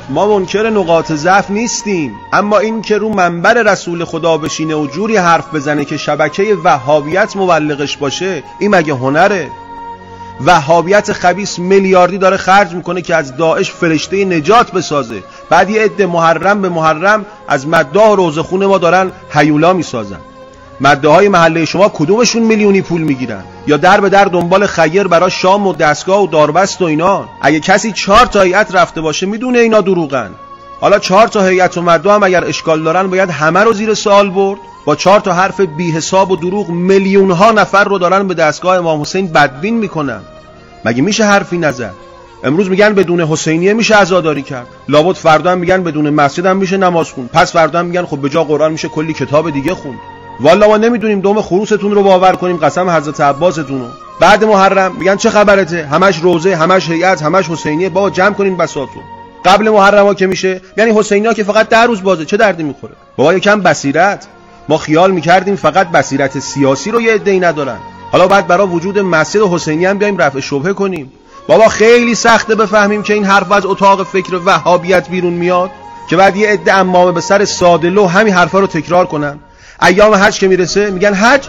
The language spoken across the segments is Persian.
ما منکر نقاط ضعف نیستیم، اما این که رو منبر رسول خدا بشینه و جوری حرف بزنه که شبکه وهابیت مبلغش باشه، این مگه هنره؟ وهابیت خبیث میلیاردی داره خرج میکنه که از داعش فرشته نجات بسازه، بعد یه عده محرم به محرم از مداح و روزخون ما دارن هیولا میسازن. مداحای محله شما کدومشون میلیونی پول میگیرن؟ یا در به در دنبال خیر برای شام و دستگاه و داربست و اینا؟ اگه کسی 4 تا هیئت رفته باشه میدونه اینا دروغن. حالا 4 تا هیئت و مداح هم اگر اشکال دارن باید همه رو زیر سوال برد؟ با 4 تا حرف بی حساب و دروغ میلیون ها نفر رو دارن به دستگاه امام حسین بدبین میکنن. مگه میشه حرفی نزد؟ امروز میگن بدون حسینیه میشه عزاداری کرد، لابد فردا هم میگن بدون مسجد هم میشه نماز خوند، پس فردا هم میگن خب به جا قرآن میشه کلی کتاب دیگه خوند. والا ما نمیدونیم دم خروستون رو باور کنیم قسم حضرت عباستون رو. بعد محرم میگن چه خبرته، همش روزه، همش هیئت، همش حسینیه. بابا جمع کنین بساطو. قبل محرم ها که میشه یعنی حسینیه که فقط 10 روز بازه، چه دردی میخوره؟ بابا یکم بصیرت. ما خیال میکردیم فقط بصیرت سیاسی رو یه عده‌ای ندارن، حالا بعد برای وجود مسجد حسینی هم بیایم رفع شبهه کنیم. بابا خیلی سخته بفهمیم که این حرف از اتاق فکر وهابیت بیرون میاد که بعد یه عده امامه به سر ساده لو همین حرفا رو تکرار کنن. ایام حج که میرسه میگن حج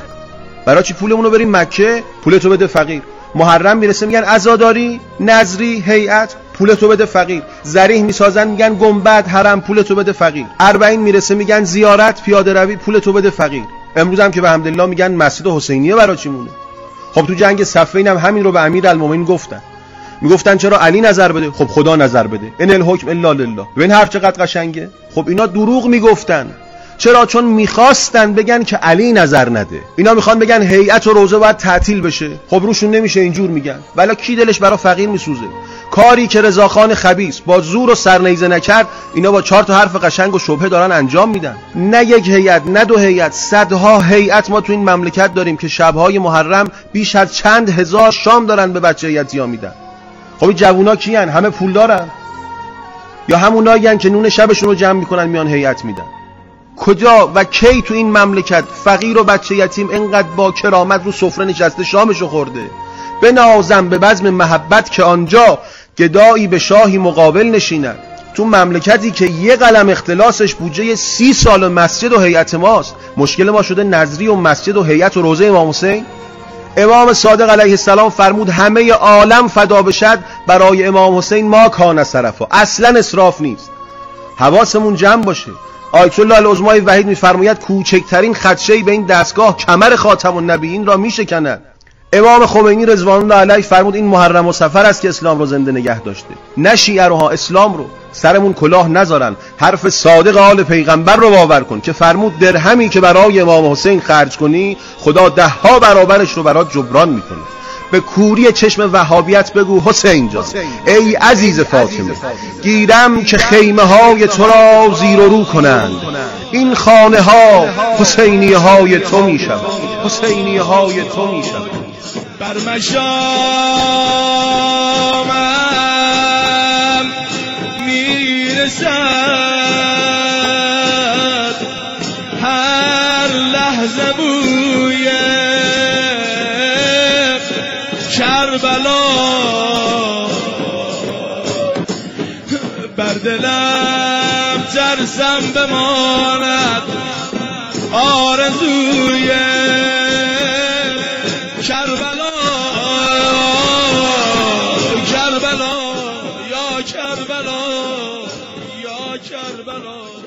برای چی پولمون رو بریم مکه، پولتو بده فقیر. محرم میرسه میگن عزاداری، نظری، هیئت، پولتو بده فقیر. ذریح میسازن میگن گنبد، حرم، پولتو بده فقیر. 40 میرسه میگن زیارت، پیاده روی، پولتو بده فقیر. امروز هم که به حمدالله میگن مسجد حسینیه برای چی مونه؟ خب تو جنگ صفین هم همین رو به امیرالمومنین گفتن. میگفتن چرا علی نظر بده؟ خب خدا نظر بده. ان الحکم الا لله. ببین حرف چقدر قشنگه. خب اینا دروغ میگفتن. چرا؟ چون میخواستن بگن که علی نظر نده. اینا میخوان بگن هیئت و روزه باید تعطیل بشه. خب روشون نمیشه اینجور میگن. ولی کی دلش برای فقیر میسوزه؟ کاری که رضاخان خبیث با زور و سرنیزه نکرد، اینا با 4 تا حرف قشنگ و شبهه دارن انجام میدن. نه یک هیئت، نه 2 هیئت، صدها هیئت ما تو این مملکت داریم که شبهای محرم بیش از چند هزار شام دارن به بچه یتیما میدن. خب این جوونا کیان؟ همه پول دارن؟ یا همونایین که نون شبشون رو جمع میکنن میان هیئت میدن؟ کجا و کی تو این مملکت فقیر و بچه یتیم اینقدر با کرامت رو سفره نشسته شامشو خورده؟ بنازم به بزم محبت که آنجا گدایی به شاهی مقابل نشیند. تو مملکتی که یه قلم اختلاسش بودجه 30 سال مسجد و هیئت ماست، مشکل ما شده نظری و مسجد و هیئت و روزه امام حسین. امام صادق علیه السلام فرمود همه عالم فدا بشد برای امام حسین ما کان صرفا. اصلا اسراف نیست. حواسمون جمع باشه. آیت الله العظمای وحید میفرماید کوچکترین خدشه‌ای به این دستگاه کمر خاتم النبیین را میشکند. امام خمینی رضوان الله علیه فرمود این محرم و صفر است که اسلام رو زنده نگه داشته، نه شیعه رو ها، اسلام رو. سرمون کلاه نذارن. حرف صادق آل پیغمبر رو باور کن که فرمود درهمی که برای امام حسین خرج کنی خدا 10 برابرش رو برات جبران میکنه. به کوری چشم وهابیت بگو حسین جان ای عزیز فاطمه، گیرم که خیمه های تو را زیر و رو کنند، این خانه ها حسینیه های تو میشوند، حسینیه های تو میشوند. بر مشامم میرسد هر لحظه بوی کربلا، بر دلم ترسم بماند آرزوی کربلا، کربلا یا کربلا یا کربلا.